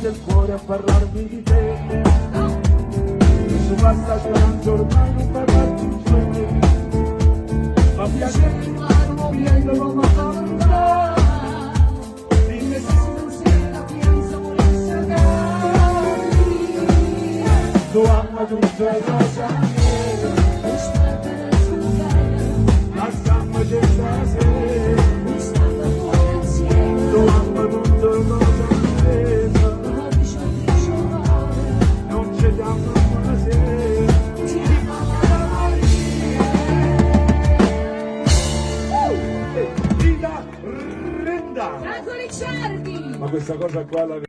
Del cuore a parlarmi di te, su basta speranza ormai non parlarti insieme, ma piacere in mano viendo ma parla, dimmi se non sei la fianza volesse andare, tu ama tutto e rosa nera, e state sul bene, la stamma c'è stasera, mi stanno ancora insieme, tu ama tutto e rosa nera. Franco Ricciardi! Ma questa cosa qua la